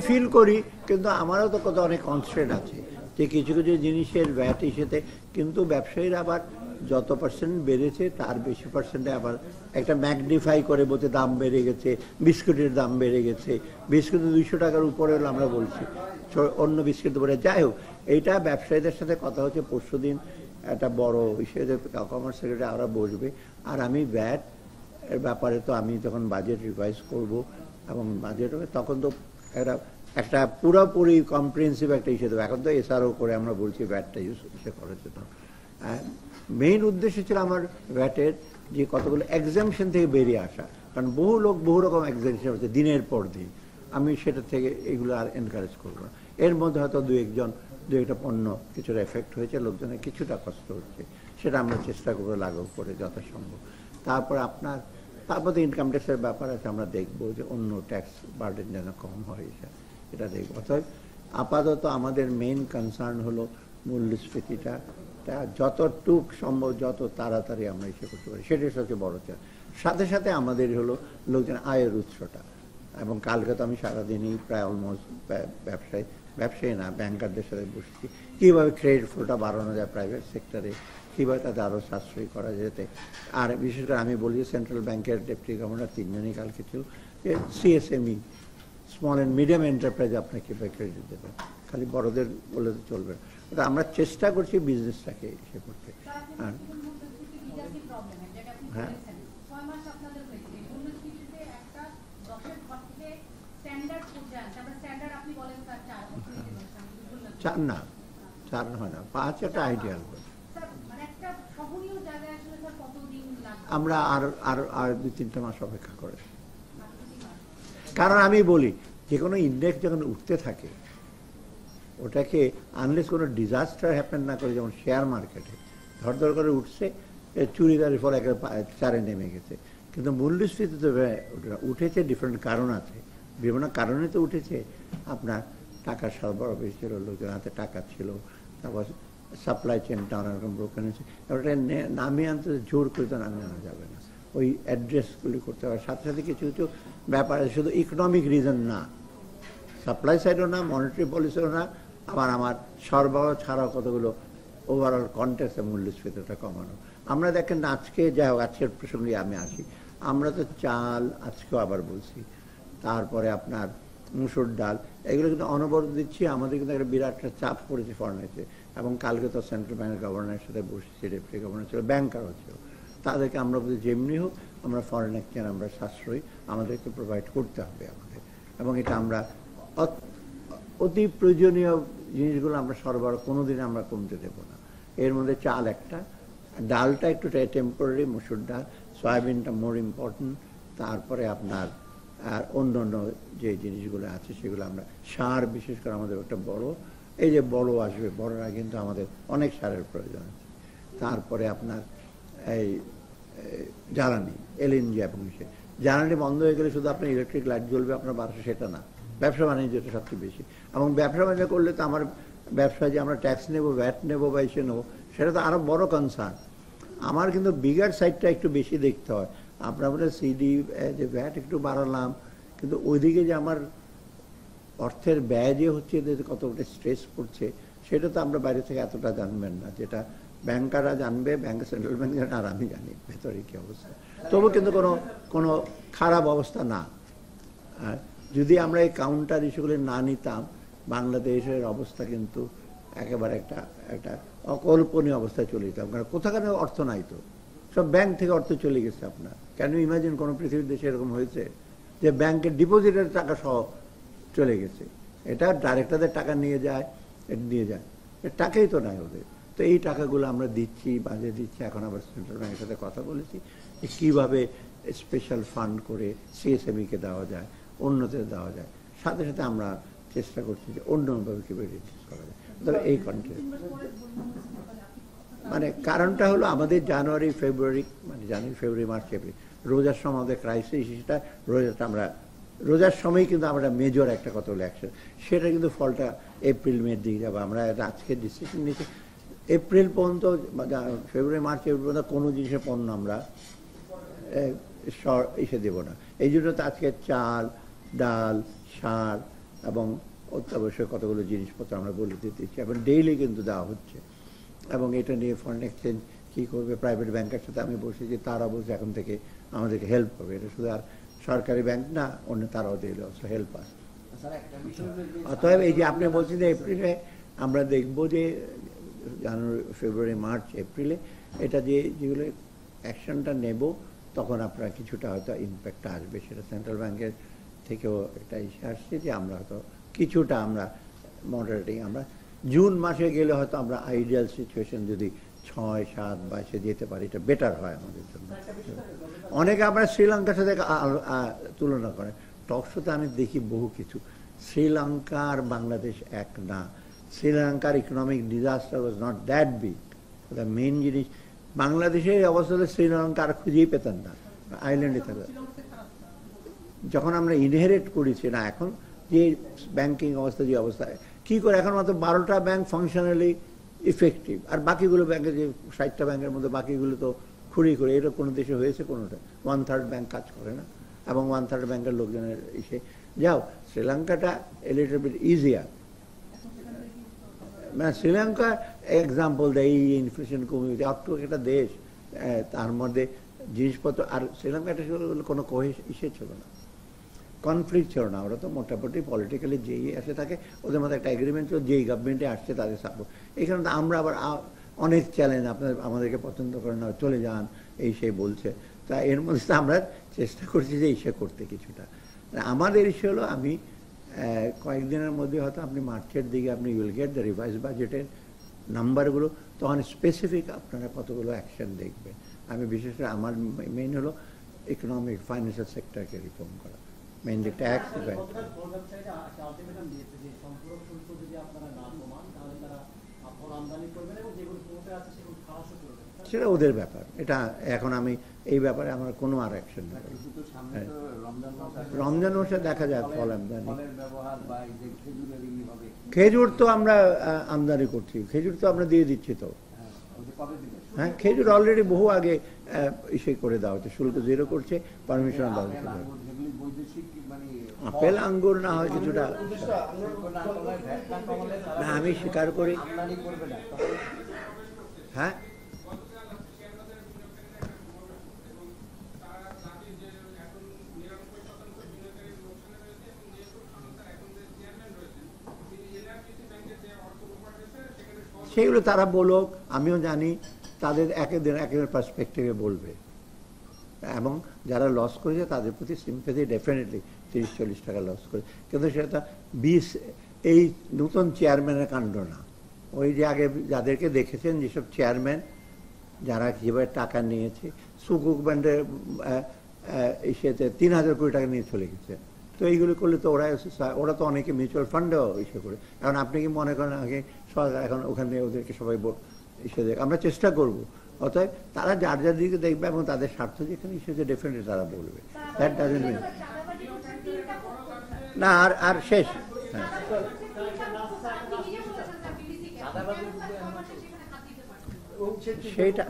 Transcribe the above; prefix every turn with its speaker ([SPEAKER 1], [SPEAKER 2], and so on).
[SPEAKER 1] Feel করি, কিন্তু আমারও তো কত অনেক কনস্ট্রেন্ট আছে যে কিছু কিছু জিনিসের ভ্যাট ইস্যুতে, কিন্তু ব্যবসায়ীরা আবার যত পার্সেন্ট বেড়েছে তার বেশি পার্সেন্টে আবার একটা ম্যাগনিফাই করে বলতে দাম বেড়ে গেছে, বিস্কুটের দাম বেড়ে গেছে, বিস্কুট 200 টাকার উপরে হলো আমরা বলছি, অন্য বিস্কুট উপরে। যাই হোক, এইটা ব্যবসায়ীদের সাথে কথা হচ্ছে পরশুদিন, একটা বড় ইস্যুতে কমার্স সেক্রেটারি আমরা বসবে। আর আমি ভ্যাট এর ব্যাপারে তো আমি যখন বাজেট রিভাইজ করব এবং বাজেট হবে তখন তো একটা পুরোপুরি কম্প্রিহেন্সিভ একটা ইস্যু দেবো। এখন তো এসআরও করে আমরা বলছি ভ্যাটটা ইস্যু করার জন্য। মেইন উদ্দেশ্য ছিল আমার ভ্যাটের যে কতগুলো এক্সামশন থেকে বেরিয়ে আসা, কারণ বহু লোক বহু রকম এক্সামশন হচ্ছে দিনের পর দিন। আমি সেটা থেকে এগুলো আর এনকারেজ করবো না। এর মধ্যে হয়তো দু একটা পণ্য কিছুটা এফেক্ট হয়েছে, লোকজনের কিছুটা কষ্ট হচ্ছে, সেটা আমরা চেষ্টা করবো লাঘব করে যথাসম্ভব। তারপর তো ইনকাম ট্যাক্সের ব্যাপার আছে, আমরা দেখবো যে অন্য ট্যাক্স বার্ডেন যেন কম হয়, এটা দেখবো। অর্থাৎ আপাতত আমাদের মেইন কনসার্ন হলো মূল্যস্ফীতিটা যতটুক সম্ভব যত তাড়াতাড়ি আমরা ইসে করতে পারি, সেটাই সবচেয়ে বড় চাপ। সাথে সাথে আমাদের হলো লোকজন আয়ের উৎসটা, এবং কালকে তো আমি সারাদিনই প্রায় অলমোস্ট ব্যবসায়ী না ব্যাংকারদের সাথে বসছি, কীভাবে ক্রেডিট ফ্লোটা বাড়ানো যায় প্রাইভেট সেক্টরে, কীভাবে তাদের আরও সাশ্রয়ী করা যেতে। আর বিশেষ করে আমি বলি সেন্ট্রাল ব্যাংকের ডেপুটি গভর্নর 3 জনই কালকে ছিল, যে সিএসএমই স্মল অ্যান্ড মিডিয়াম এন্টারপ্রাইজ আপনাকে কীভাবে ক্রেডিট দেবেন, খালি বড়দের বলে তো চলবে না। ওটা আমরা চেষ্টা করছি বিজনেসটাকে ইসে করতে। আর হ্যাঁ, চার হয় না, 5 একটা আইডিয়াল। আমরা আর 2-3 মাস অপেক্ষা করে, কারণ আমি বলি যে কোনো ইন্ডেক্স যখন উঠতে থাকে ওটাকে আনলেস কোনো ডিজাস্টার হ্যাপেন না করে, যেমন শেয়ার মার্কেটে ধর করে উঠছে, চুরিদারের ফলে একটা 4-এ নেমে গেছে, কিন্তু মূল্যস্ফীতি তো উঠেছে ডিফারেন্ট কারণ আছে, বিভিন্ন কারণে তো উঠেছে। আপনার টাকার সরবরাহ বেশি ছিল, লোকের হাতে টাকা ছিল, তারপর সাপ্লাই চেনটা অনেক রকম ব্রোকেন হয়েছে। ওটা নামিয়ে আনতে জোর করে তো নামিয়ে আনা যাবে না, ওই অ্যাড্রেসগুলি করতে হবে। সাথে সাথে কিছু কিছু ব্যাপার আছে, শুধু ইকোনমিক রিজন না, সাপ্লাই সাইডও না, মনিটারি পলিসিও না, আবার আমার সরবরাহ ছাড়াও কতগুলো ওভারঅল কন্টেক্সে মূল্যস্ফীতিটা কমানো। আমরা দেখেন আজকে যাই হোক, আজকের প্রসঙ্গে আমি আসি, আমরা তো চাল আজকেও আবার বলছি, তারপরে আপনার মুসুর ডাল, এগুলো কিন্তু অনবরত দিচ্ছি। আমাদের কিন্তু একটা বিরাট একটা চাপ পড়েছে ফরেনেতে, এবং কালকে তো সেন্ট্রাল ব্যাংকের গভর্নরের সাথে বসেছি, ডেপুটি গভর্নর ছিল, ব্যাংকারও ছিল, তাদেরকে আমরা বলছি যেমনি হোক আমরা ফরেন এক্সচেঞ্জ আমরা সাশ্রয়ী আমাদেরকে প্রোভাইড করতে হবে আমাদের, এবং এটা আমরা অতি প্রয়োজনীয় জিনিসগুলো আমরা সরবরাহ কোনোদিন আমরা কমতে দেব না। এর মধ্যে চাল একটা, ডালটা একটু টেম্পোরারি, মুসুর ডাল, সয়াবিনটা মোর ইম্পর্টেন্ট, তারপরে আপনার আর অন্য অন্য যে জিনিসগুলো আছে সেগুলো আমরা, সার বিশেষ করে আমাদের একটা বড়, এই যে বড় আসবে, বড়রা কিন্তু আমাদের অনেক সারের প্রয়োজন আছে। তারপরে আপনার এই জ্বালানি, এলএনজি, এবং জ্বালানি বন্ধ হয়ে গেলে শুধু আপনার ইলেকট্রিক লাইট জ্বলবে আপনার 1200, সেটা না, ব্যবসা বাণিজ্যটা সবচেয়ে বেশি। এবং ব্যবসা বাণিজ্য করলে তো আমার ব্যবসায় যে আমরা ট্যাক্স নেব, ভ্যাট নেবো বা এসে নেবো, সেটা তো আরও বড় কনসার্ন। আমার কিন্তু বিগার সাইডটা একটু বেশি দেখতে হয়। আপনার বলে সিডি যে ভ্যাট একটু বাড়ালাম, কিন্তু ওইদিকে যে আমার অর্থের ব্যয় যে হচ্ছে, এদের কতটা স্ট্রেস পড়ছে, সেটা তো আমরা বাইরে থেকে এতটা জানবেন না, যেটা ব্যাংকাররা জানবে, ব্যাংক, সেন্ট্রাল ব্যাংক, আর আমি জানি ভেতরে কী অবস্থা। তবু কিন্তু কোনো খারাপ অবস্থা না। যদি আমরা এই কাউন্টার ইস্যুগুলি না নিতাম, বাংলাদেশের অবস্থা কিন্তু একেবারে একটা অকল্পনীয় অবস্থায় চলে যেতাম। কারণ কোথাকার অর্থ নাই তো, সব ব্যাংক থেকে অর্থ চলে গেছে। আপনার কেন ইমাজিন কোনো পৃথিবীর দেশে এরকম হয়েছে যে ব্যাংকের ডিপোজিটের টাকা সহ চলে গেছে? এটা ডাইরেক্টরদের টাকা নিয়ে যায়, টাকাই তো নাই ওদের। তো এই টাকাগুলো আমরা দিচ্ছি, বাজে দিচ্ছি। এখন আবার সেন্ট্রাল ব্যাংকের সাথে কথা বলেছি যে কীভাবে স্পেশাল ফান্ড করে সিএসএমইকে দেওয়া যায়, অন্যদের দেওয়া যায়। সাথে সাথে আমরা চেষ্টা করছি যে অন্যভাবে কীভাবে রিডিউস করা যায়। তবে এই কন্টেন্ট মানে কারণটা হলো আমাদের জানুয়ারি, ফেব্রুয়ারি, মার্চ, এপ্রিল রোজার সময় আমাদের ক্রাইসিস, সেটা রোজার সময় কিন্তু আমরা মেজর একটা কত হলো অ্যাকশন, সেটা কিন্তু ফলটা এপ্রিল মের দিকে যাবো। আমরা আজকে ডিসিশন নিয়েছি এপ্রিল পর্যন্ত, ফেব্রুয়ারি, মার্চ, এপ্রিল পর্যন্ত কোনো জিনিসের পণ্য আমরা এসে দেবো না। এই জন্য তো আজকে চাল, ডাল, সার, এবং অত্যাবশ্যক কতগুলো জিনিসপত্র আমরা বলে দিতেছি, এখন ডেইলি কিন্তু দেওয়া হচ্ছে। এবং এটা নিয়ে ফরেন এক্সচেঞ্জ কী করবে, প্রাইভেট ব্যাংকের সাথে আমি বসেছি, তারা বলছে এখন থেকে আমাদেরকে হেল্প করবে। এটা শুধু আর সরকারি ব্যাংক না, অন্য তারাও দিল হেল্প আস। অতএব এই যে আপনি বলছেন যে এপ্রিলে আমরা দেখব যে জানুয়ারি, ফেব্রুয়ারি, মার্চ, এপ্রিলে এটা যেগুলো অ্যাকশনটা নেব, তখন আপনার কিছুটা হয়তো ইম্প্যাক্ট আসবে। সেটা সেন্ট্রাল ব্যাংকের থেকেও একটা ইস্যু আসছে যে আমরা হয়তো কিছুটা আমরা মডারেটিং, আমরা জুন মাসে গেলে হয়তো আমরা আইডিয়াল সিচুয়েশন যদি 6, 7, 22-এ যেতে পারি, এটা বেটার হয় আমাদের জন্য। অনেকে আমরা শ্রীলঙ্কার সাথে তুলনা করেন, টক শোতে আমি দেখি বহু কিছু। শ্রীলঙ্কা আর বাংলাদেশ এক না। শ্রীলঙ্কার economic disaster was not that big. The main জিনিস, বাংলাদেশের অবস্থা হলে শ্রীলঙ্কা আর খুঁজেই পেতেন না, আইল্যান্ডে থাকবে। যখন আমরা ইনহেরিট করেছি না, এখন যে ব্যাংকিং অবস্থা, যে অবস্থায় কী করে এখন মাত্র 12টা ব্যাংক ফাংশনালি ইফেক্টিভ, আর বাকিগুলো ব্যাংকে যে 60টা ব্যাংকের মধ্যে বাকিগুলো তো খুঁড়ি করে, এটা কোনো দেশে হয়েছে কোনোটা? 1/3 ব্যাংক কাজ করে না, এবং 1/3 ব্যাংকের লোকজনের এসে যাও। শ্রীলঙ্কাটা এ লিটল বিট ইজিয়ার। মানে শ্রীলঙ্কা এক্সাম্পল দেয়, এই ইনফ্লেশন কমিউনিটি একটু একটা দেশ, তার মধ্যে জিনিসপত্র, আর শ্রীলঙ্কাটা কোনো ইসে ছিল না, কনফ্লিক্ট ছিল না। ওরা তো মোটামুটি পলিটিক্যালি যেই আসে থাকে, ওদের মধ্যে একটা এগ্রিমেন্ট ছিল, যেই গভর্নমেন্টে আসছে তাদের সাপোর্ট। এখানে তো আমরা আবার অনেক চ্যালেঞ্জ, আমাদেরকে পছন্দ করে না, চলে যান, এই সেই বলছে। তা এর মধ্যে তো আমরা চেষ্টা করছি যে ইসে করতে কিছুটা। আমাদের ইস্যু হলো, আমি কয়েকদিনের মধ্যে হয়তো আপনি মার্চের দিকে আপনি উইল গেট দ্য রিভাইজ বাজেটের নাম্বারগুলো, তখন স্পেসিফিক আপনারা কতগুলো অ্যাকশন দেখবেন। আমি বিশেষ করে আমার মেইন হলো ইকোনমিক ফাইন্যান্সিয়াল সেক্টরকে রিফর্ম করা, মেইনলি ট্যাক্স। সেটা ওদের ব্যাপার, এটা এখন আমি এই ব্যাপারে আমার কোনো আর অ্যাকশন নেই। রমজান মাসে দেখা যায় ফল আমদানি, খেজুর তো আমরা আমদানি করছি, খেজুর তো আমরা দিয়ে দিচ্ছি তো। হ্যাঁ, খেজুর অলরেডি বহু আগে ইসে করে দেওয়া হচ্ছে, শুল্ক 0 করছে, পারমিশন দেওয়া হচ্ছে। আপেল আঙ্গুর না হয় কিছুটা, না আমি স্বীকার করি। হ্যাঁ, সেগুলো তারা বলুক, আমিও জানি তাদের একের পার্সপেক্টিভে বলবে, এবং যারা লস করেছে তাদের প্রতি সিম্প্যাথি ডেফিনেটলি। 30-40 টাকা লস করে, কিন্তু সেটা এই নতুন চেয়ারম্যানের কাণ্ড না। ওই যে আগে যাদেরকে দেখেছেন, যেসব চেয়ারম্যান যারা কীভাবে টাকা নিয়েছে, সুকুক ব্যান্ডের ইসেতে 3000 কোটি টাকা নিয়ে চলে গেছে। তো এইগুলো করলে তো ওরা তো অনেকে মিউচুয়াল ফান্ডেও ইসে করে। এখন আপনি কি মনে করেন আগে সরকার এখন ওখানে ওদেরকে সবাই ইসে দেখ, আমরা চেষ্টা করব। অতএব তারা যার যার দিকে দেখবে, এবং তাদের স্বার্থ যেখানে ইসেতে ডেফিনেটলি তারা বলবে। দ্যাট ডাজন্ট মিন না। আর শেষ, হ্যাঁ, সেইটা